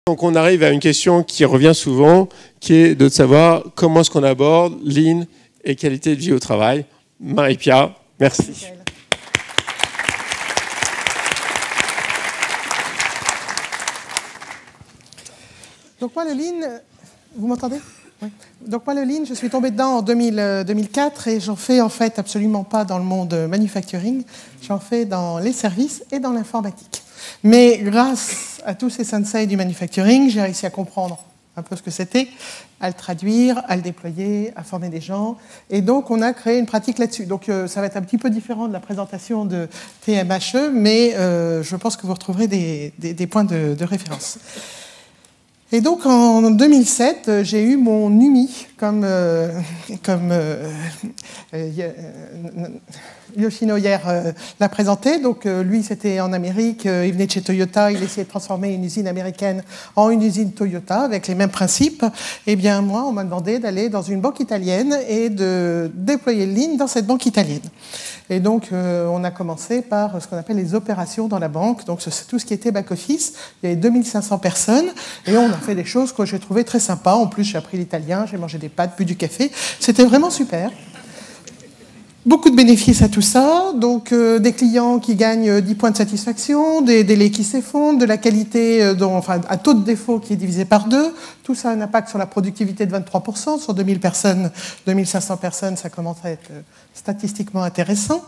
Donc on arrive à une question qui revient souvent, qui est de savoir comment est-ce qu'on aborde Lean et qualité de vie au travail. Marie-Pia, merci. Donc moi, le Lean, vous m'entendez? Oui. Donc moi, le Lean, je suis tombée dedans en 2004 et j'en fais en fait absolument pas dans le monde manufacturing, j'en fais dans les services et dans l'informatique. Mais grâce à tous ces sensei du manufacturing, j'ai réussi à comprendre un peu ce que c'était, à le traduire, à le déployer, à former des gens. Et donc, on a créé une pratique là-dessus. Donc, ça va être un petit peu différent de la présentation de TMHE, mais je pense que vous retrouverez des points de référence. Et donc, en 2007, j'ai eu mon UMI, comme Yoshino hier l'a présenté. Donc, lui, c'était en Amérique, il venait de chez Toyota, il essayait de transformer une usine américaine en une usine Toyota avec les mêmes principes. Eh bien, moi, on m'a demandé d'aller dans une banque italienne et de déployer le Lean dans cette banque italienne. Et donc, on a commencé par ce qu'on appelle les opérations dans la banque. Donc, c'est tout ce qui était back-office. Il y avait 2500 personnes et on a fait des choses que j'ai trouvées très sympas. En plus, j'ai appris l'italien, j'ai mangé des pâtes, bu du café. C'était vraiment super. Beaucoup de bénéfices à tout ça, donc des clients qui gagnent 10 points de satisfaction, des délais qui s'effondrent, de la qualité, enfin un taux de défaut qui est divisé par 2. Tout ça a un impact sur la productivité de 23%. Sur 2000 personnes, 2500 personnes, ça commence à être statistiquement intéressant.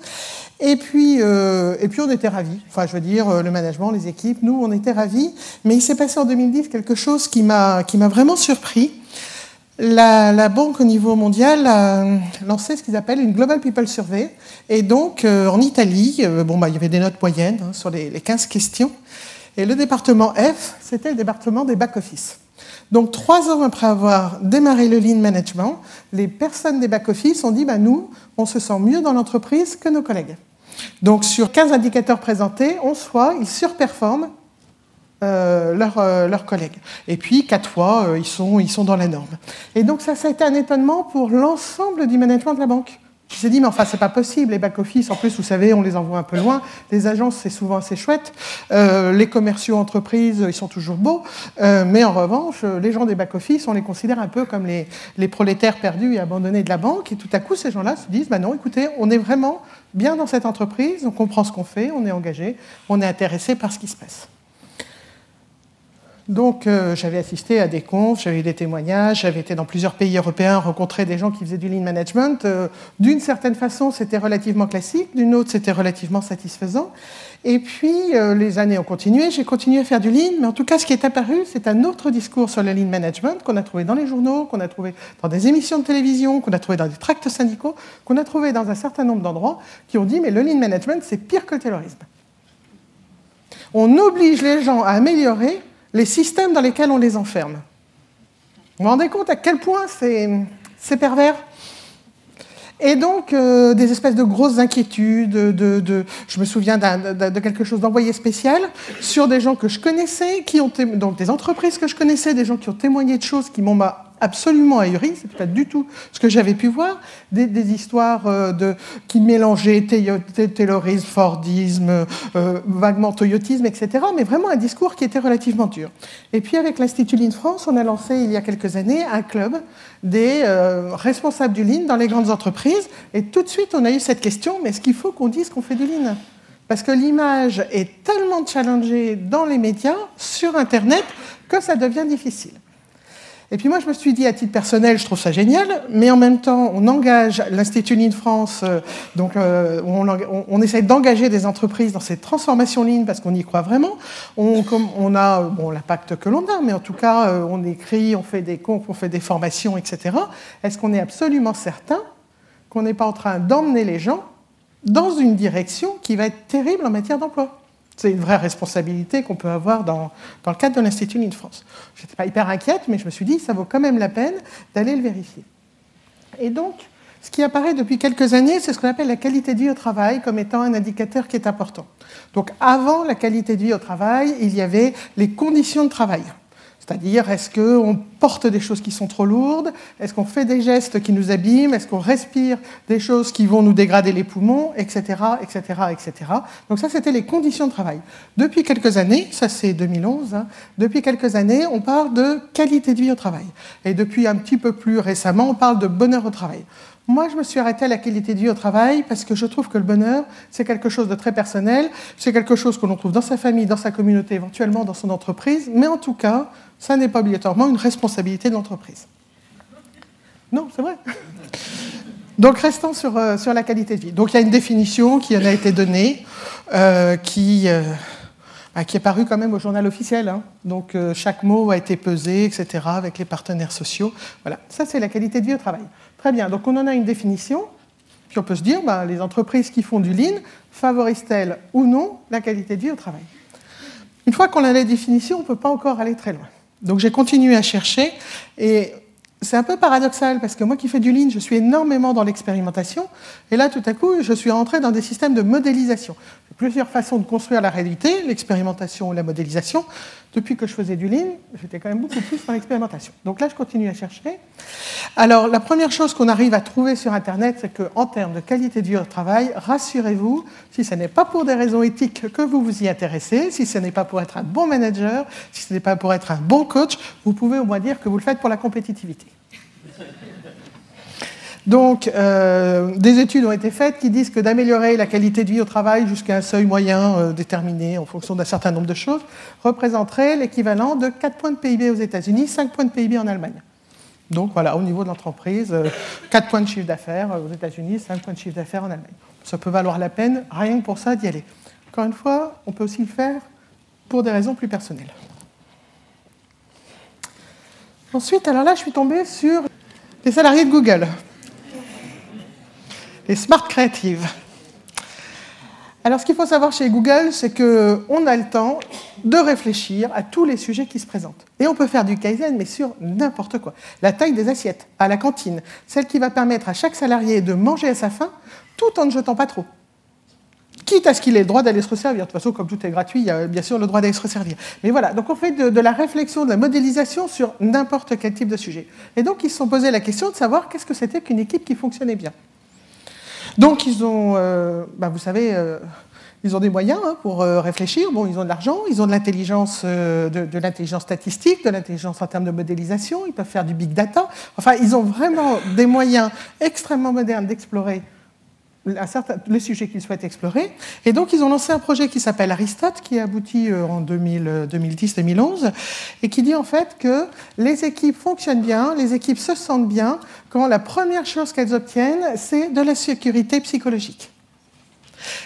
Et puis on était ravis. Enfin, je veux dire, le management, les équipes, nous, on était ravis. Mais il s'est passé en 2010 quelque chose qui m'a vraiment surpris. La banque au niveau mondial a lancé ce qu'ils appellent une Global People Survey. Et donc, en Italie, il y avait des notes moyennes sur les 15 questions. Et le département F, c'était le département des back-office. Donc, 3 ans après avoir démarré le Lean Management, les personnes des back-office ont dit nous, on se sent mieux dans l'entreprise que nos collègues. Donc, sur 15 indicateurs présentés, 11 fois, ils surperforment leurs collègues. Et puis, 4 fois, ils sont dans la norme. Et donc, ça a été un étonnement pour l'ensemble du management de la banque. Je me suis dit, mais enfin, c'est pas possible, les back-office, en plus, vous savez, on les envoie un peu loin. Les agences, c'est souvent assez chouette. Les commerciaux entreprises, ils sont toujours beaux. Mais en revanche, les gens des back-office, on les considère un peu comme les prolétaires perdus et abandonnés de la banque. Et tout à coup, ces gens-là se disent, non, écoutez, on est vraiment bien dans cette entreprise, on comprend ce qu'on fait, on est engagé, on est intéressé par ce qui se passe. Donc, j'avais assisté à des confs, j'avais eu des témoignages, j'avais été dans plusieurs pays européens, rencontrer des gens qui faisaient du Lean Management. D'une certaine façon, c'était relativement classique, d'une autre, c'était relativement satisfaisant. Et puis, les années ont continué, j'ai continué à faire du Lean, mais en tout cas, ce qui est apparu, c'est un autre discours sur le Lean Management qu'on a trouvé dans les journaux, qu'on a trouvé dans des émissions de télévision, qu'on a trouvé dans des tracts syndicaux, qu'on a trouvé dans un certain nombre d'endroits, qui ont dit, mais le Lean Management, c'est pire que le terrorisme. On oblige les gens à améliorer les systèmes dans lesquels on les enferme. Vous vous rendez compte à quel point c'est pervers? Et donc, des espèces de grosses inquiétudes, je me souviens de quelque chose d'envoyé spécial sur des gens que je connaissais, donc des entreprises que je connaissais, des gens qui ont témoigné de choses qui m'ont absolument ahuri, c'est pas du tout ce que j'avais pu voir, des histoires qui mélangeaient taylorisme, fordisme, vaguement toyotisme, etc., mais vraiment un discours qui était relativement dur. Et puis avec l'Institut Lean France, on a lancé il y a quelques années un club des responsables du Lean dans les grandes entreprises, et tout de suite on a eu cette question, mais est-ce qu'il faut qu'on dise qu'on fait du Lean? Parce que l'image est tellement challengée dans les médias, sur Internet, que ça devient difficile. Et puis moi, je me suis dit, à titre personnel, je trouve ça génial, mais en même temps, on engage l'Institut Lean France, on essaie d'engager des entreprises dans cette transformation Lean parce qu'on y croit vraiment. On a l'impact que l'on a, mais en tout cas, on écrit, on fait des confs, on fait des formations, etc. Est-ce qu'on est absolument certain qu'on n'est pas en train d'emmener les gens dans une direction qui va être terrible en matière d'emploi? C'est une vraie responsabilité qu'on peut avoir dans le cadre de l'Institut Lean France. Je n'étais pas hyper inquiète, mais je me suis dit, ça vaut quand même la peine d'aller le vérifier. Et donc, ce qui apparaît depuis quelques années, c'est ce qu'on appelle la qualité de vie au travail comme étant un indicateur qui est important. Donc, avant la qualité de vie au travail, il y avait les conditions de travail. C'est-à-dire, est-ce qu'on porte des choses qui sont trop lourdes? Est-ce qu'on fait des gestes qui nous abîment? Est-ce qu'on respire des choses qui vont nous dégrader les poumons? Etc., etc., etc. Donc ça, c'était les conditions de travail. Depuis quelques années, ça c'est 2011, depuis quelques années, on parle de qualité de vie au travail. Et depuis un petit peu plus récemment, on parle de bonheur au travail. Moi, je me suis arrêtée à la qualité de vie au travail parce que je trouve que le bonheur, c'est quelque chose de très personnel, c'est quelque chose que l'on trouve dans sa famille, dans sa communauté, éventuellement dans son entreprise, mais en tout cas, ça n'est pas obligatoirement une responsabilité de l'entreprise. Non, c'est vrai. Donc, restons sur la qualité de vie. Donc, il y a une définition qui en a été donnée, qui est parue quand même au journal officiel. Hein. Donc, chaque mot a été pesé, etc., avec les partenaires sociaux. Voilà, ça, c'est la qualité de vie au travail. Très bien, donc on en a une définition, puis on peut se dire, les entreprises qui font du lean favorisent-elles ou non la qualité de vie au travail? Une fois qu'on a la définition, on ne peut pas encore aller très loin. Donc j'ai continué à chercher, et c'est un peu paradoxal, parce que moi qui fais du lean, je suis énormément dans l'expérimentation, et là tout à coup, je suis rentré dans des systèmes de modélisation. Il y a plusieurs façons de construire la réalité, l'expérimentation ou la modélisation. Depuis que je faisais du lean, j'étais quand même beaucoup plus dans l'expérimentation. Donc là, je continue à chercher. Alors, la première chose qu'on arrive à trouver sur Internet, c'est qu'en termes de qualité de vie au travail, rassurez-vous, si ce n'est pas pour des raisons éthiques que vous vous y intéressez, si ce n'est pas pour être un bon manager, si ce n'est pas pour être un bon coach, vous pouvez au moins dire que vous le faites pour la compétitivité. Donc, des études ont été faites qui disent que d'améliorer la qualité de vie au travail jusqu'à un seuil moyen déterminé en fonction d'un certain nombre de choses représenterait l'équivalent de 4 points de PIB aux États-Unis, 5 points de PIB en Allemagne. Donc voilà, au niveau de l'entreprise, 4 points de chiffre d'affaires aux États-Unis, 5 points de chiffre d'affaires en Allemagne. Ça peut valoir la peine, rien que pour ça, d'y aller. Encore une fois, on peut aussi le faire pour des raisons plus personnelles. Ensuite, alors là, je suis tombée sur les salariés de Google. Les smart creatives. Alors, ce qu'il faut savoir chez Google, c'est qu'on a le temps de réfléchir à tous les sujets qui se présentent. Et on peut faire du Kaizen, mais sur n'importe quoi. La taille des assiettes, à la cantine, celle qui va permettre à chaque salarié de manger à sa faim, tout en ne jetant pas trop. Quitte à ce qu'il ait le droit d'aller se resservir. De toute façon, comme tout est gratuit, il y a bien sûr le droit d'aller se resservir. Mais voilà, donc on fait de la réflexion, de la modélisation sur n'importe quel type de sujet. Et donc, ils se sont posé la question de savoir qu'est-ce que c'était qu'une équipe qui fonctionnait bien. Donc, ils ont, vous savez, ils ont des moyens pour réfléchir. Bon, ils ont de l'argent, ils ont de l'intelligence, de l'intelligence statistique, de l'intelligence en termes de modélisation, ils peuvent faire du big data. Enfin, ils ont vraiment des moyens extrêmement modernes d'explorer les sujets qu'ils souhaitent explorer. Et donc, ils ont lancé un projet qui s'appelle Aristote, qui a abouti en 2010-2011, et qui dit en fait que les équipes fonctionnent bien, les équipes se sentent bien, quand la première chose qu'elles obtiennent, c'est de la sécurité psychologique.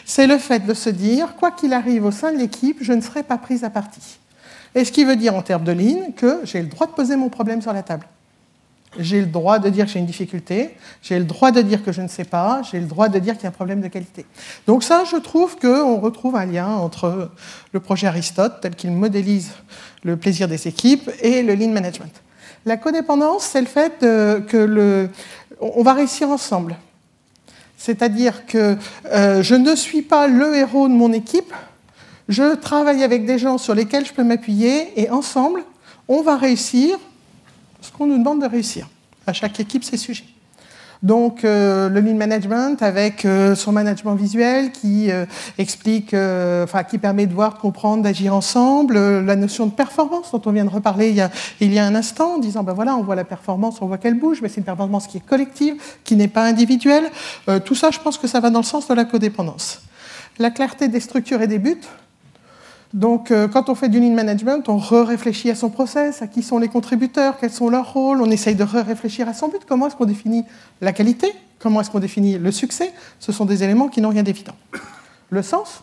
C'est le fait de se dire, quoi qu'il arrive au sein de l'équipe, je ne serai pas prise à partie. Et ce qui veut dire en termes de ligne que j'ai le droit de poser mon problème sur la table. J'ai le droit de dire que j'ai une difficulté, j'ai le droit de dire que je ne sais pas, j'ai le droit de dire qu'il y a un problème de qualité. Donc ça, je trouve qu'on retrouve un lien entre le projet Aristote, tel qu'il modélise le plaisir des équipes, et le lean management. La codépendance, c'est le fait on va réussir ensemble. C'est-à-dire que je ne suis pas le héros de mon équipe, je travaille avec des gens sur lesquels je peux m'appuyer, et ensemble, on va réussir ce qu'on nous demande de réussir. À chaque équipe, ses sujets. Donc, le lean management avec son management visuel qui explique, qui permet de voir, de comprendre, d'agir ensemble. La notion de performance dont on vient de reparler il y a un instant, en disant, voilà, on voit la performance, on voit qu'elle bouge, mais c'est une performance qui est collective, qui n'est pas individuelle. Tout ça, je pense que ça va dans le sens de la codépendance. La clarté des structures et des buts. Donc, quand on fait du lean management, on réfléchit à son process, à qui sont les contributeurs, quels sont leurs rôles, on essaye de réfléchir à son but, comment est-ce qu'on définit la qualité, comment est-ce qu'on définit le succès. Ce sont des éléments qui n'ont rien d'évident. Le sens,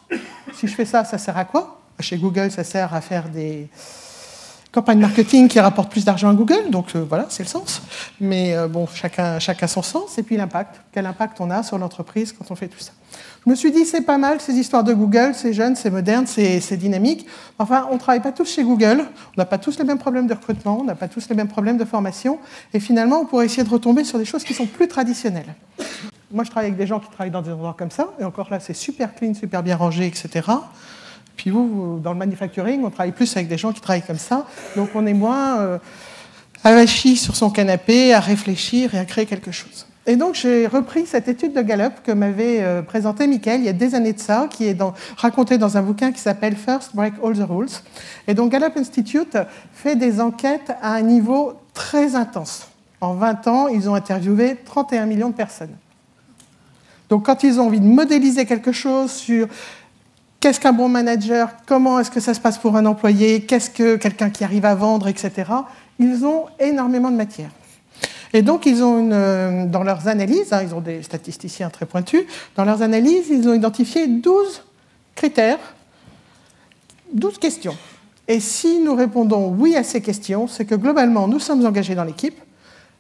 si je fais ça, ça sert à quoi? Chez Google, ça sert à faire des campagnes marketing qui rapportent plus d'argent à Google, donc voilà, c'est le sens. Mais chacun son sens. Et puis l'impact, quel impact on a sur l'entreprise quand on fait tout ça. Je me suis dit, c'est pas mal, ces histoires de Google, c'est jeune, c'est moderne, c'est dynamique. Enfin, on ne travaille pas tous chez Google, on n'a pas tous les mêmes problèmes de recrutement, on n'a pas tous les mêmes problèmes de formation, et finalement, on pourrait essayer de retomber sur des choses qui sont plus traditionnelles. Moi, je travaille avec des gens qui travaillent dans des endroits comme ça, et encore là, c'est super clean, super bien rangé, etc. Puis vous, dans le manufacturing, on travaille plus avec des gens qui travaillent comme ça, donc on est moins avachi sur son canapé à réfléchir et à créer quelque chose. Et donc j'ai repris cette étude de Gallup que m'avait présentée Michael il y a des années de ça, qui est racontée dans un bouquin qui s'appelle First Break All the Rules. Et donc Gallup Institute fait des enquêtes à un niveau très intense. En 20 ans, ils ont interviewé 31 millions de personnes. Donc quand ils ont envie de modéliser quelque chose sur qu'est-ce qu'un bon manager, comment est-ce que ça se passe pour un employé, qu'est-ce que quelqu'un qui arrive à vendre, etc., ils ont énormément de matière. Et donc, ils ont dans leurs analyses, ils ont des statisticiens très pointus, dans leurs analyses, ils ont identifié 12 critères, 12 questions. Et si nous répondons oui à ces questions, c'est que globalement, nous sommes engagés dans l'équipe,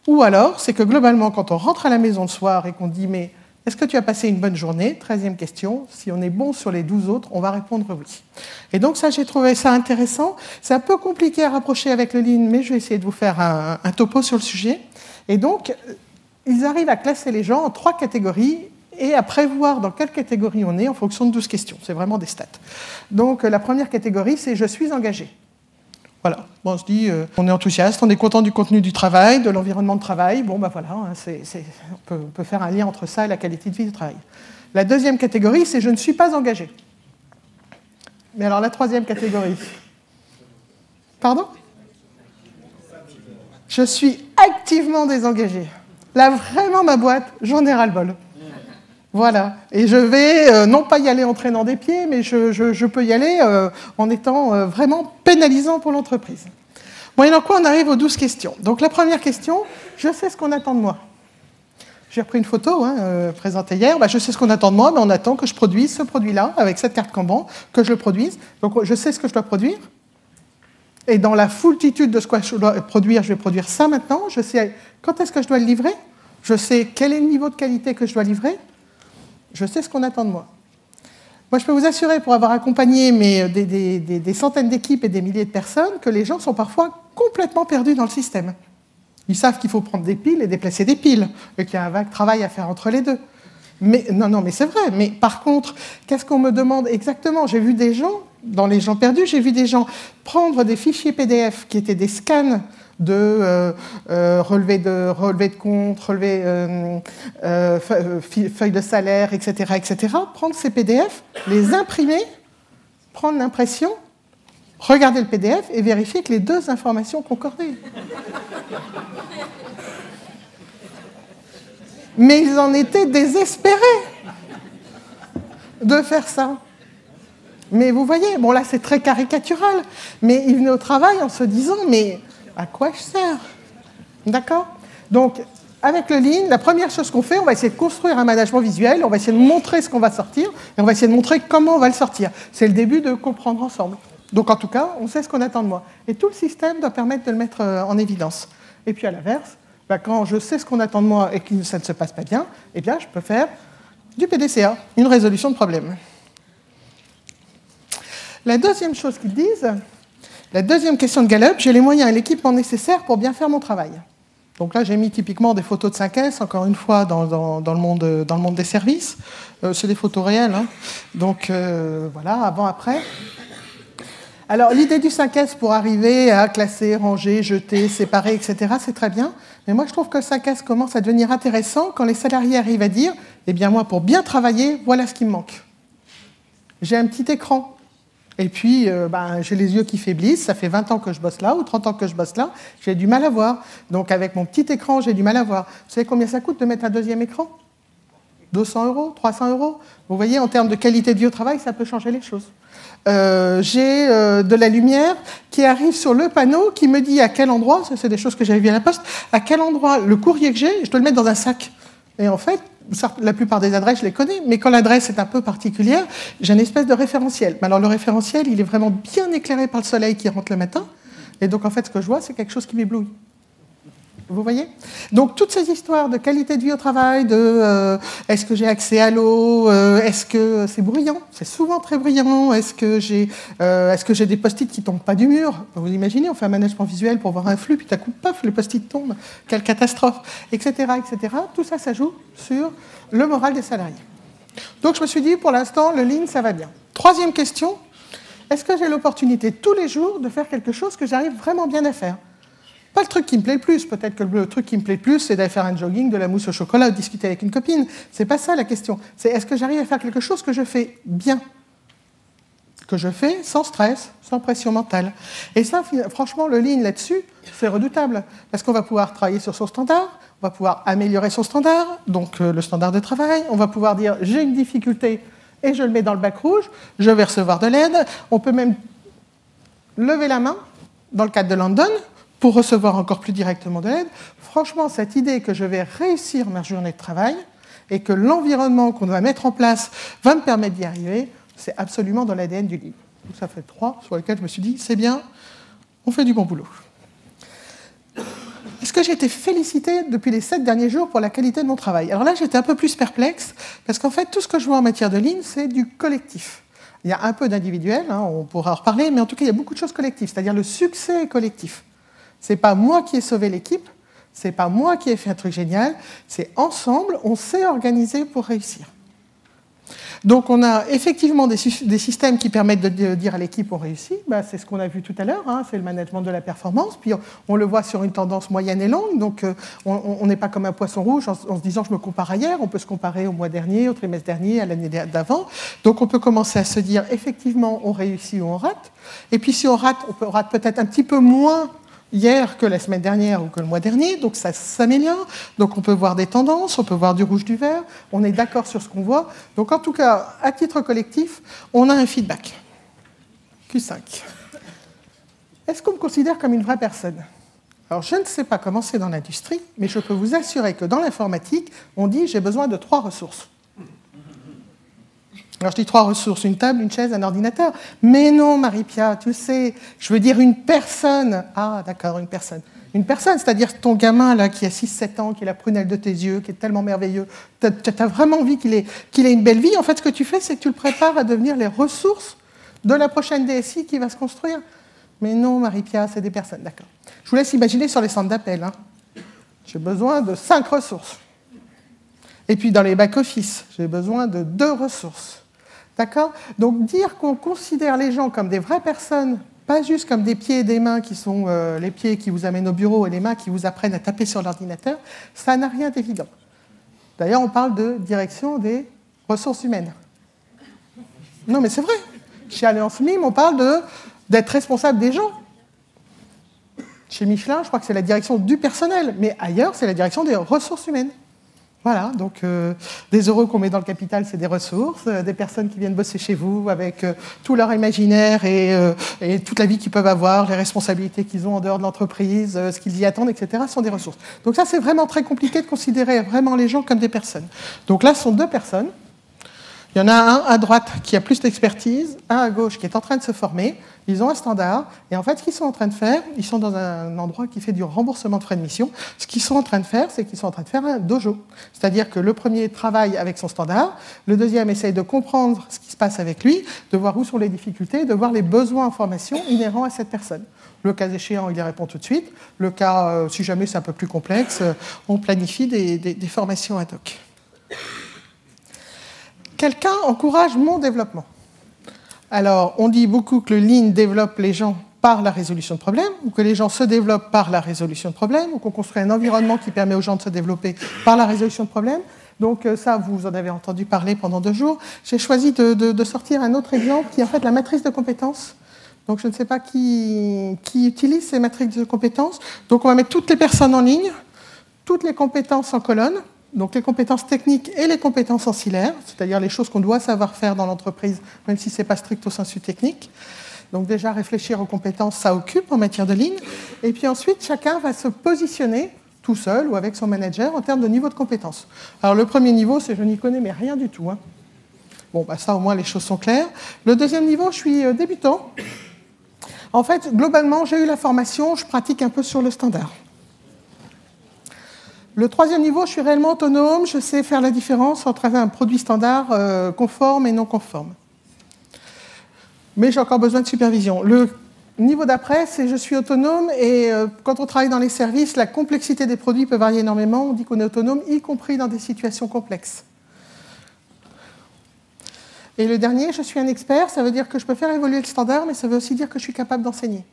ou alors, c'est que globalement, quand on rentre à la maison le soir et qu'on dit « mais est-ce que tu as passé une bonne journée ?» 13e question, si on est bon sur les 12 autres, on va répondre oui. Et donc ça, j'ai trouvé ça intéressant. C'est un peu compliqué à rapprocher avec le Lean, mais je vais essayer de vous faire un topo sur le sujet. Et donc, ils arrivent à classer les gens en 3 catégories et à prévoir dans quelle catégorie on est en fonction de 12 questions. C'est vraiment des stats. Donc, la première catégorie, c'est « je suis engagé ». Voilà, bon, on se dit, on est enthousiaste, on est content du contenu du travail, de l'environnement de travail. Bon, ben voilà, on peut faire un lien entre ça et la qualité de vie du travail. La deuxième catégorie, c'est « je ne suis pas engagé ». Mais alors, la troisième catégorie. Pardon ? Je suis activement désengagé. Là, vraiment, ma boîte, j'en ai ras-le-bol. Voilà. Et je vais non pas y aller en traînant des pieds, mais je peux y aller en étant vraiment pénalisant pour l'entreprise. Moyennant quoi, on arrive aux 12 questions. Donc la première question, je sais ce qu'on attend de moi. J'ai repris une photo présentée hier. Je sais ce qu'on attend de moi, mais on attend que je produise ce produit-là, avec cette carte Kanban, que je le produise. Donc je sais ce que je dois produire. Et dans la foultitude de ce que je dois produire, je vais produire ça maintenant. Je sais quand est-ce que je dois le livrer. Je sais quel est le niveau de qualité que je dois livrer. Je sais ce qu'on attend de moi. Moi, je peux vous assurer, pour avoir accompagné des centaines d'équipes et des milliers de personnes, que les gens sont parfois complètement perdus dans le système. Ils savent qu'il faut prendre des piles et déplacer des piles, et qu'il y a un vague travail à faire entre les deux. Mais, non, mais c'est vrai. Mais par contre, qu'est-ce qu'on me demande exactement? J'ai vu des gens, dans les gens perdus, j'ai vu des gens prendre des fichiers PDF qui étaient des scans de relevés de compte, feuilles de salaire, etc., etc. Prendre ces PDF, les imprimer, prendre l'impression, regarder le PDF et vérifier que les deux informations concordaient. Mais ils en étaient désespérés de faire ça. Mais vous voyez, bon là c'est très caricatural, mais ils venaient au travail en se disant « mais à quoi je sers ?» D'accord? Donc, avec le Lean, la première chose qu'on fait, on va essayer de construire un management visuel, on va essayer de montrer ce qu'on va sortir, et on va essayer de montrer comment on va le sortir. C'est le début de comprendre ensemble. Donc en tout cas, on sait ce qu'on attend de moi. Et tout le système doit permettre de le mettre en évidence. Et puis à l'inverse, quand je sais ce qu'on attend de moi et que ça ne se passe pas bien, eh bien je peux faire du PDCA, une résolution de problème. La deuxième chose qu'ils disent, la deuxième question de Gallup, j'ai les moyens et l'équipement nécessaires pour bien faire mon travail. Donc là, j'ai mis typiquement des photos de 5S, encore une fois, dans le monde des services. C'est des photos réelles. Hein. Donc voilà, avant, après. Alors, l'idée du 5S pour arriver à classer, ranger, jeter, séparer, etc., c'est très bien. Mais moi, je trouve que le 5S commence à devenir intéressant quand les salariés arrivent à dire « Eh bien, moi, pour bien travailler, voilà ce qui me manque. J'ai un petit écran. Et puis, j'ai les yeux qui faiblissent. Ça fait 20 ans que je bosse là ou 30 ans que je bosse là. J'ai du mal à voir. Donc, avec mon petit écran, j'ai du mal à voir. Vous savez combien ça coûte de mettre un deuxième écran ? 200 €, 300 €. Vous voyez, en termes de qualité de vie au travail, ça peut changer les choses. J'ai de la lumière qui arrive sur le panneau qui me dit à quel endroit, ça c'est des choses que j'avais vues à la poste, à quel endroit le courrier que j'ai, je dois le mettre dans un sac. Et en fait, la plupart des adresses, je les connais, mais quand l'adresse est un peu particulière, j'ai une espèce de référentiel. Mais alors le référentiel, il est vraiment bien éclairé par le soleil qui rentre le matin, et donc en fait, ce que je vois, c'est quelque chose qui m'éblouit. Vous voyez? Donc, toutes ces histoires de qualité de vie au travail, de est-ce que j'ai accès à l'eau, est-ce que c'est bruyant? C'est souvent très bruyant. Est-ce que j'ai des post-it qui ne tombent pas du mur? Vous imaginez, on fait un management visuel pour voir un flux, puis d'un coup, paf, le post-it tombe. Quelle catastrophe, etc., etc. Tout ça, ça joue sur le moral des salariés. Donc, je me suis dit, pour l'instant, le Lean, ça va bien. Troisième question, Est-ce que j'ai l'opportunité tous les jours de faire quelque chose que j'arrive vraiment bien à faire? Pas le truc qui me plaît le plus. Peut-être que le truc qui me plaît le plus, c'est d'aller faire un jogging, de la mousse au chocolat, ou discuter avec une copine. C'est pas ça la question. C'est est-ce que j'arrive à faire quelque chose que je fais bien? Que je fais sans stress, sans pression mentale. Et ça, franchement, le lean là-dessus, c'est redoutable. Parce qu'on va pouvoir travailler sur son standard, on va pouvoir améliorer son standard, donc le standard de travail. On va pouvoir dire, j'ai une difficulté et je le mets dans le bac rouge, je vais recevoir de l'aide. On peut même lever la main, dans le cadre de London, pour recevoir encore plus directement de l'aide. Franchement, cette idée que je vais réussir ma journée de travail et que l'environnement qu'on va mettre en place va me permettre d'y arriver, c'est absolument dans l'ADN du livre. Donc ça fait 3 sur lesquels je me suis dit, c'est bien, on fait du bon boulot. Est-ce que j'ai été félicitée depuis les 7 derniers jours pour la qualité de mon travail? Alors là, j'étais un peu plus perplexe, parce qu'en fait, tout ce que je vois en matière de lean, c'est du collectif. Il y a un peu d'individuel, hein, on pourra en reparler, mais en tout cas, il y a beaucoup de choses collectives, c'est-à-dire le succès est collectif. Ce n'est pas moi qui ai sauvé l'équipe, ce n'est pas moi qui ai fait un truc génial, c'est ensemble, on s'est organisé pour réussir. Donc on a effectivement des systèmes qui permettent de dire à l'équipe on réussit, ben, c'est ce qu'on a vu tout à l'heure, hein, c'est le management de la performance, puis on le voit sur une tendance moyenne et longue, donc on n'est pas comme un poisson rouge en se disant je me compare ailleurs, on peut se comparer au mois dernier, au trimestre dernier, à l'année d'avant, donc on peut commencer à se dire effectivement on réussit ou on rate, et puis si on rate peut-être un petit peu moins hier que la semaine dernière ou que le mois dernier, donc ça s'améliore, donc on peut voir des tendances, on peut voir du rouge, du vert, on est d'accord sur ce qu'on voit, donc en tout cas, à titre collectif, on a un feedback. Q5. Est-ce qu'on me considère comme une vraie personne? Alors je ne sais pas comment c'est dans l'industrie, mais je peux vous assurer que dans l'informatique, on dit j'ai besoin de 3 ressources. Alors je dis 3 ressources, une table, une chaise, un ordinateur. Mais non, Marie-Pia, tu sais, je veux dire une personne. Ah, d'accord, une personne. Une personne, c'est-à-dire ton gamin là, qui a 6-7 ans, qui a la prunelle de tes yeux, qui est tellement merveilleux. Tu as vraiment envie qu'il ait une belle vie. En fait, ce que tu fais, c'est que tu le prépares à devenir les ressources de la prochaine DSI qui va se construire. Mais non, Marie-Pia, c'est des personnes. D'accord. Je vous laisse imaginer sur les centres d'appel. Hein. J'ai besoin de 5 ressources. Et puis dans les back-office, j'ai besoin de 2 ressources. D'accord? Donc dire qu'on considère les gens comme des vraies personnes, pas juste comme des pieds et des mains qui sont les pieds qui vous amènent au bureau et les mains qui vous apprennent à taper sur l'ordinateur, ça n'a rien d'évident. D'ailleurs, on parle de direction des ressources humaines. Non, mais c'est vrai. Chez Alliance Mime, on parle d'être responsable des gens. Chez Michelin, je crois que c'est la direction du personnel, mais ailleurs, c'est la direction des ressources humaines. Voilà, donc des euros qu'on met dans le capital, c'est des ressources, des personnes qui viennent bosser chez vous avec tout leur imaginaire et toute la vie qu'ils peuvent avoir, les responsabilités qu'ils ont en dehors de l'entreprise, ce qu'ils y attendent, etc., sont des ressources. Donc ça, c'est vraiment très compliqué de considérer vraiment les gens comme des personnes. Donc là, ce sont 2 personnes. Il y en a un à droite qui a plus d'expertise, un à gauche qui est en train de se former. Ils ont un standard. Et en fait, ce qu'ils sont en train de faire, ils sont dans un endroit qui fait du remboursement de frais de mission. Ce qu'ils sont en train de faire, c'est qu'ils sont en train de faire un dojo. C'est-à-dire que le premier travaille avec son standard, le deuxième essaye de comprendre ce qui se passe avec lui, de voir où sont les difficultés, de voir les besoins en formation inhérents à cette personne. Le cas échéant, il y répond tout de suite. Le cas, si jamais c'est un peu plus complexe, on planifie des formations ad hoc. Quelqu'un encourage mon développement. Alors, on dit beaucoup que le Lean développe les gens par la résolution de problèmes, ou que les gens se développent par la résolution de problèmes, ou qu'on construit un environnement qui permet aux gens de se développer par la résolution de problèmes. Donc ça, vous en avez entendu parler pendant 2 jours. J'ai choisi de sortir un autre exemple qui est en fait la matrice de compétences. Donc je ne sais pas qui utilise ces matrices de compétences. Donc on va mettre toutes les personnes en ligne, toutes les compétences en colonne, donc les compétences techniques et les compétences ancillaires, c'est-à-dire les choses qu'on doit savoir faire dans l'entreprise, même si ce n'est pas stricto sensu technique. Donc déjà, réfléchir aux compétences, ça occupe en matière de Lean. Et puis ensuite, chacun va se positionner tout seul ou avec son manager en termes de niveau de compétences. Alors le premier niveau, c'est je n'y connais mais rien du tout. Hein. Bon, bah ça au moins les choses sont claires. Le deuxième niveau, je suis débutant. En fait, globalement, j'ai eu la formation, je pratique un peu sur le standard. Le troisième niveau, je suis réellement autonome, je sais faire la différence entre un produit standard conforme et non conforme. Mais j'ai encore besoin de supervision. Le niveau d'après, c'est je suis autonome et quand on travaille dans les services, la complexité des produits peut varier énormément. On dit qu'on est autonome, y compris dans des situations complexes. Et le dernier, je suis un expert, ça veut dire que je peux faire évoluer le standard, mais ça veut aussi dire que je suis capable d'enseigner.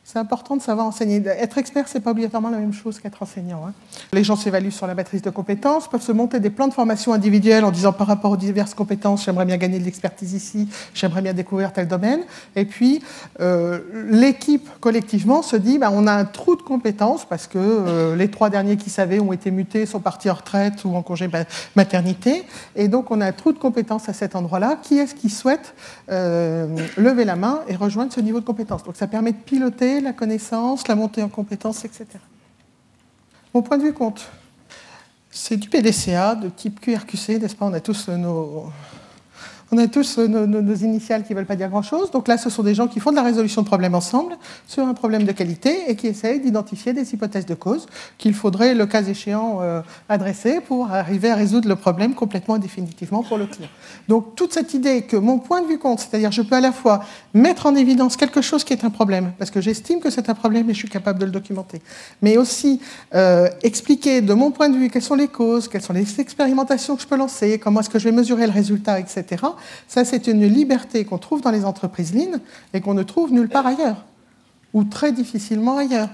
C'est important de savoir enseigner. Être expert, ce n'est pas obligatoirement la même chose qu'être enseignant. Hein. Les gens s'évaluent sur la matrice de compétences, peuvent se monter des plans de formation individuels en disant par rapport aux diverses compétences, j'aimerais bien gagner de l'expertise ici, j'aimerais bien découvrir tel domaine. Et puis, l'équipe, collectivement, se dit on a un trou de compétences parce que les 3 derniers qui savaient ont été mutés, sont partis en retraite ou en congé maternité. Et donc, on a un trou de compétences à cet endroit-là. Qui est-ce qui souhaite lever la main et rejoindre ce niveau de compétence? Donc, ça permet de piloter la connaissance, la montée en compétences, etc. Mon point de vue compte. C'est du PDCA de type QRQC, n'est-ce pas? On a tous nos initiales qui ne veulent pas dire grand-chose. Donc là, ce sont des gens qui font de la résolution de problèmes ensemble sur un problème de qualité et qui essayent d'identifier des hypothèses de cause qu'il faudrait, le cas échéant, adresser pour arriver à résoudre le problème complètement et définitivement pour le client. Donc toute cette idée que mon point de vue compte, c'est-à-dire je peux à la fois mettre en évidence quelque chose qui est un problème, parce que j'estime que c'est un problème et je suis capable de le documenter, mais aussi expliquer de mon point de vue quelles sont les causes, quelles sont les expérimentations que je peux lancer, comment est-ce que je vais mesurer le résultat, etc. Ça, c'est une liberté qu'on trouve dans les entreprises Lean et qu'on ne trouve nulle part ailleurs, ou très difficilement ailleurs.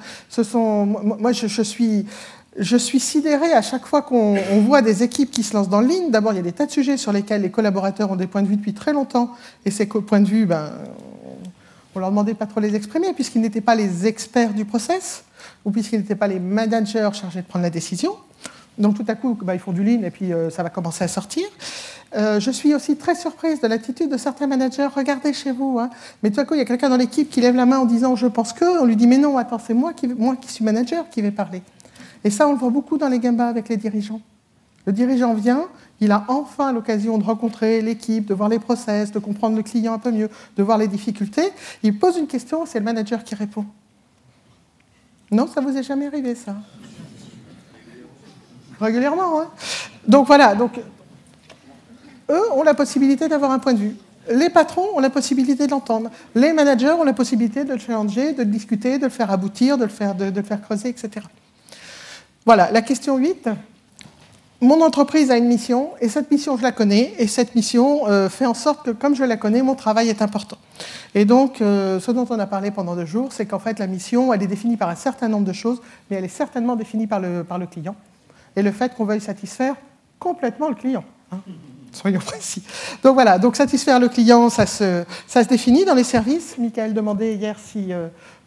Moi, je suis sidéré à chaque fois qu'on voit des équipes qui se lancent dans le Lean. D'abord, il y a des tas de sujets sur lesquels les collaborateurs ont des points de vue depuis très longtemps, et ces points de vue, on leur demandait pas trop les exprimer, puisqu'ils n'étaient pas les experts du process, ou puisqu'ils n'étaient pas les managers chargés de prendre la décision. Donc tout à coup, ils font du Lean et puis ça va commencer à sortir. Je suis aussi très surprise de l'attitude de certains managers. Regardez chez vous. Hein. Mais tout à coup, il y a quelqu'un dans l'équipe qui lève la main en disant « je pense que ». On lui dit « mais non, attends, c'est moi qui suis manager qui vais parler ». Et ça, on le voit beaucoup dans les Gemba avec les dirigeants. Le dirigeant vient, il a enfin l'occasion de rencontrer l'équipe, de voir les process, de comprendre le client un peu mieux, de voir les difficultés. Il pose une question, c'est le manager qui répond. Non, ça vous est jamais arrivé, ça? Régulièrement, hein. Donc voilà, eux ont la possibilité d'avoir un point de vue. Les patrons ont la possibilité de l'entendre. Les managers ont la possibilité de le challenger, de le discuter, de le faire aboutir, de le faire creuser, etc. Voilà, la question 8. Mon entreprise a une mission, et cette mission, je la connais, et cette mission fait en sorte que, comme je la connais, mon travail est important. Et donc, ce dont on a parlé pendant 2 jours, c'est qu'en fait, la mission, elle est définie par un certain nombre de choses, mais elle est certainement définie par le client. Et le fait qu'on veuille satisfaire complètement le client. Hein. Soyons précis. Donc voilà, donc satisfaire le client, ça se définit dans les services. Michael demandait hier si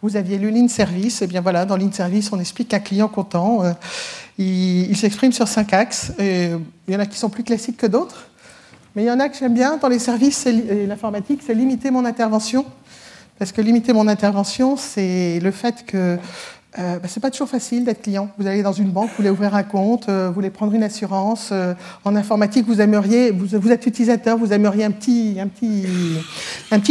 vous aviez lu Lean Service. Eh bien voilà, dans Lean Service, on explique qu'un client content, il s'exprime sur 5 axes. Et il y en a qui sont plus classiques que d'autres. Mais il y en a que j'aime bien dans les services et l'informatique, c'est limiter mon intervention. Parce que limiter mon intervention, c'est le fait que c'est pas toujours facile d'être client. Vous allez dans une banque, vous voulez ouvrir un compte, vous voulez prendre une assurance. En informatique, vous êtes utilisateur, vous aimeriez un petit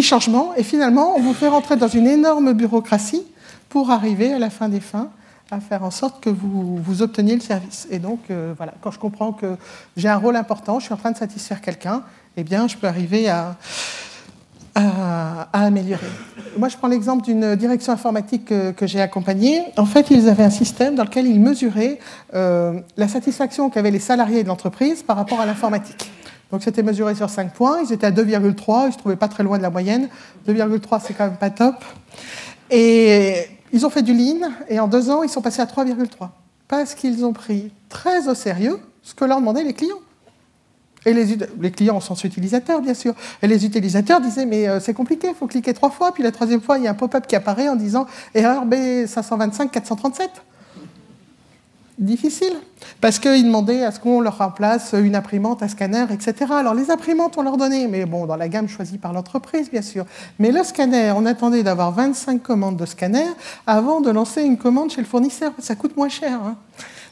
changement. Et finalement, on vous fait rentrer dans une énorme bureaucratie pour arriver à la fin des fins à faire en sorte que vous obteniez le service. Et donc, voilà, quand je comprends que j'ai un rôle important, je suis en train de satisfaire quelqu'un, eh bien, je peux arriver à améliorer. Moi, je prends l'exemple d'une direction informatique que j'ai accompagnée. En fait, ils avaient un système dans lequel ils mesuraient la satisfaction qu'avaient les salariés de l'entreprise par rapport à l'informatique. Donc, c'était mesuré sur 5 points. Ils étaient à 2,3. Ils ne se trouvaient pas très loin de la moyenne. 2,3, c'est quand même pas top. Et ils ont fait du Lean. Et en 2 ans, ils sont passés à 3,3. Parce qu'ils ont pris très au sérieux ce que leur demandaient les clients. Et les clients au sens utilisateur, bien sûr. Et les utilisateurs disaient, mais c'est compliqué, il faut cliquer 3 fois, puis la 3e fois, il y a un pop-up qui apparaît en disant « Erreur B525-437 ». Difficile, parce qu'ils demandaient à ce qu'on leur remplace une imprimante, un scanner, etc. Alors les imprimantes, on leur donnait, mais bon, dans la gamme choisie par l'entreprise, bien sûr. Mais le scanner, on attendait d'avoir 25 commandes de scanner avant de lancer une commande chez le fournisseur. Ça coûte moins cher, hein.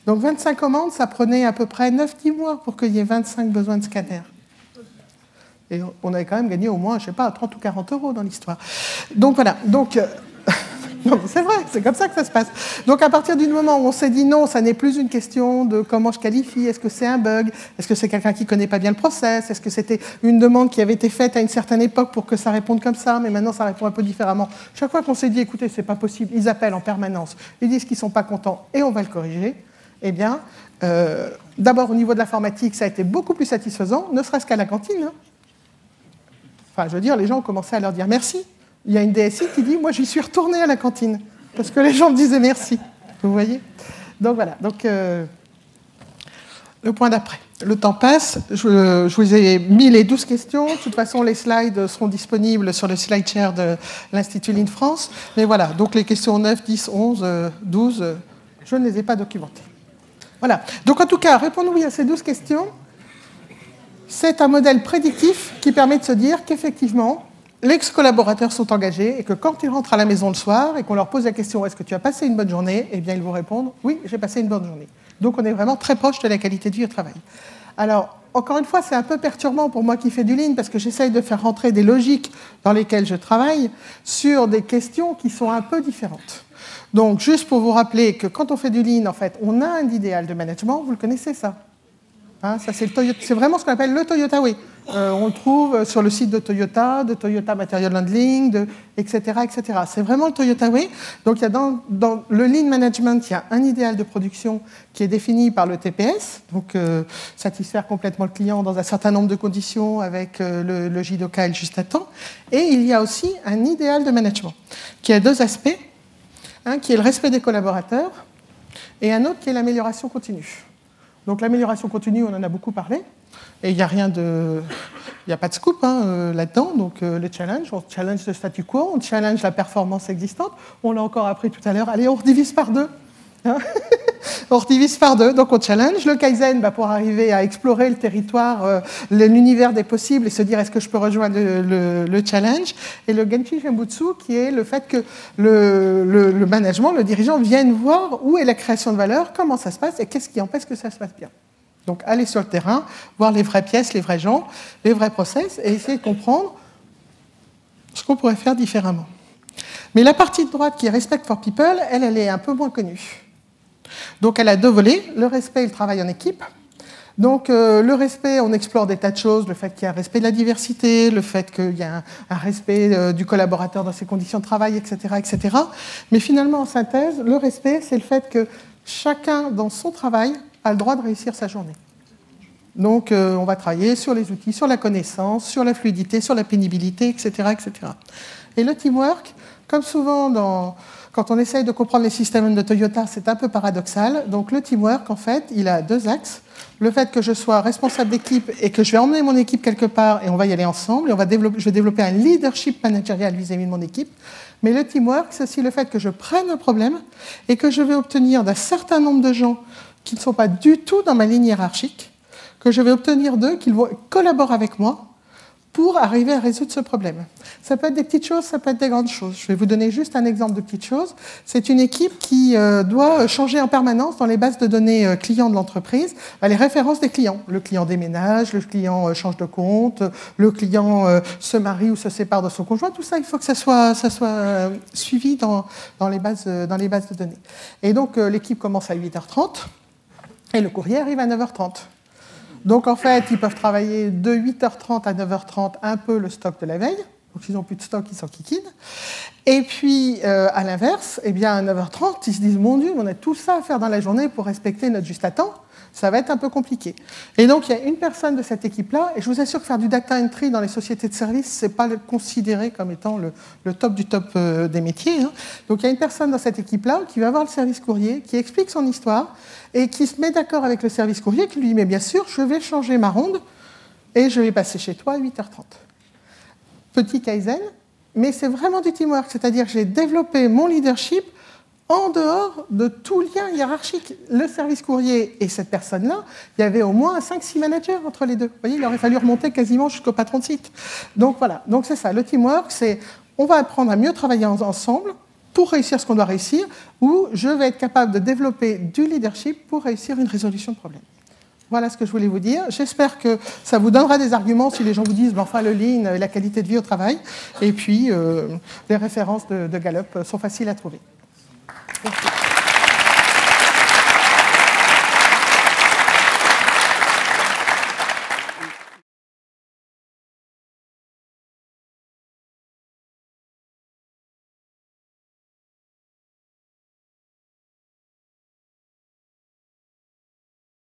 Donc 25 commandes, ça prenait à peu près 9-10 mois pour qu'il y ait 25 besoins de scanners. Et on avait quand même gagné au moins, je ne sais pas, 30 ou 40 € dans l'histoire. Donc voilà. Donc, non, c'est vrai, c'est comme ça que ça se passe. Donc à partir du moment où on s'est dit non, ça n'est plus une question de comment je qualifie, est-ce que c'est un bug, est-ce que c'est quelqu'un qui ne connaît pas bien le process, est-ce que c'était une demande qui avait été faite à une certaine époque pour que ça réponde comme ça, mais maintenant ça répond un peu différemment. Chaque fois qu'on s'est dit, écoutez, c'est pas possible, ils appellent en permanence, ils disent qu'ils ne sont pas contents et on va le corriger. Eh bien, d'abord au niveau de l'informatique, ça a été beaucoup plus satisfaisant, ne serait-ce qu'à la cantine. Hein. Enfin, je veux dire, les gens ont commencé à leur dire merci. Il y a une DSI qui dit, moi, j'y suis retournée à la cantine, parce que les gens me disaient merci. Vous voyez? Donc voilà. Donc, le point d'après. Le temps passe. Je vous ai mis les 12 questions. De toute façon, les slides seront disponibles sur le slide share de l'Institut Lean France. Mais voilà. Donc, les questions 9, 10, 11, 12, je ne les ai pas documentées. Voilà. Donc, en tout cas, répondre oui à ces 12 questions, c'est un modèle prédictif qui permet de se dire qu'effectivement, les collaborateurs sont engagés et que quand ils rentrent à la maison le soir et qu'on leur pose la question « Est-ce que tu as passé une bonne journée ?», eh bien, ils vont répondre « Oui, j'ai passé une bonne journée ». Donc, on est vraiment très proche de la qualité de vie au travail. Alors, encore une fois, c'est un peu perturbant pour moi qui fais du Lean parce que j'essaye de faire rentrer des logiques dans lesquelles je travaille sur des questions qui sont un peu différentes. Donc, juste pour vous rappeler que quand on fait du Lean, en fait, on a un idéal de management, vous le connaissez ça, hein, ça c'est vraiment ce qu'on appelle le Toyota Way. On le trouve sur le site de Toyota Material Handling, etc., etc. C'est vraiment le Toyota Way. Donc, il y a dans le Lean Management, il y a un idéal de production qui est défini par le TPS, donc satisfaire complètement le client dans un certain nombre de conditions avec le JDOKA et le juste à temps. Et il y a aussi un idéal de management qui a deux aspects, un qui est le respect des collaborateurs et un autre qui est l'amélioration continue. Donc l'amélioration continue, on en a beaucoup parlé. Et il n'y a pas de scoop là-dedans. Donc le challenge, on challenge le statu quo, on challenge la performance existante. On l'a encore appris tout à l'heure. Allez, on redivise par deux. Hein on redivise par deux. Donc on challenge le Kaizen pour arriver à explorer le territoire, l'univers des possibles et se dire est-ce que je peux rejoindre le challenge. Et le Genchi Genbutsu qui est le fait que le management, le dirigeant vienne voir où est la création de valeur, comment ça se passe et qu'est-ce qui empêche que ça se passe bien. Donc, aller sur le terrain, voir les vraies pièces, les vrais gens, les vrais process, et essayer de comprendre ce qu'on pourrait faire différemment. Mais la partie de droite qui est Respect for People, elle est un peu moins connue. Donc, elle a deux volets, le respect et le travail en équipe. Donc, le respect, on explore des tas de choses, le fait qu'il y a un respect de la diversité, le fait qu'il y a un respect du collaborateur dans ses conditions de travail, etc., etc. Mais finalement, en synthèse, le respect, c'est le fait que chacun, dans son travail, a le droit de réussir sa journée. Donc, on va travailler sur les outils, sur la connaissance, sur la fluidité, sur la pénibilité, etc., etc. Et le teamwork, comme souvent quand on essaye de comprendre les systèmes de Toyota, c'est un peu paradoxal. Donc, le teamwork, en fait, il a deux axes. Le fait que je sois responsable d'équipe et que je vais emmener mon équipe quelque part et on va y aller ensemble. Et je vais développer un leadership managérial vis-à-vis de mon équipe. Mais le teamwork, c'est aussi le fait que je prenne un problème et que je vais obtenir d'un certain nombre de gens qui ne sont pas du tout dans ma ligne hiérarchique, que je vais obtenir d'eux, qu'ils vont collaborer avec moi pour arriver à résoudre ce problème. Ça peut être des petites choses, ça peut être des grandes choses. Je vais vous donner juste un exemple de petite chose. C'est une équipe qui doit changer en permanence dans les bases de données clients de l'entreprise les références des clients. Le client déménage, le client change de compte, le client se marie ou se sépare de son conjoint. Tout ça, il faut que ça soit suivi dans les bases de données. Et donc, l'équipe commence à 8h30. Et le courrier arrive à 9h30. Donc, en fait, ils peuvent travailler de 8h30 à 9h30 un peu le stock de la veille. Donc, s'ils n'ont plus de stock, ils s'enquiquinent. Et puis, à l'inverse, eh bien, à 9h30, ils se disent « Mon Dieu, on a tout ça à faire dans la journée pour respecter notre juste à temps. Ça va être un peu compliqué. » Et donc, il y a une personne de cette équipe-là, et je vous assure que faire du data entry dans les sociétés de services, ce n'est pas considéré comme étant le top du top des métiers. Hein. Donc, il y a une personne dans cette équipe-là qui va voir le service courrier, qui explique son histoire, et qui se met d'accord avec le service courrier, qui lui dit « Mais bien sûr, je vais changer ma ronde, et je vais passer chez toi à 8h30. » Petit Kaizen, mais c'est vraiment du teamwork, c'est-à-dire que j'ai développé mon leadership en dehors de tout lien hiérarchique. Le service courrier et cette personne-là, il y avait au moins 5-6 managers entre les deux. Vous voyez, il aurait fallu remonter quasiment jusqu'au patron de site. Donc voilà, donc c'est ça, le teamwork, c'est on va apprendre à mieux travailler ensemble pour réussir ce qu'on doit réussir, ou je vais être capable de développer du leadership pour réussir une résolution de problème. Voilà ce que je voulais vous dire. J'espère que ça vous donnera des arguments si les gens vous disent ben, enfin le lean, la qualité de vie au travail. Et puis, les références de Gallup sont faciles à trouver. Merci.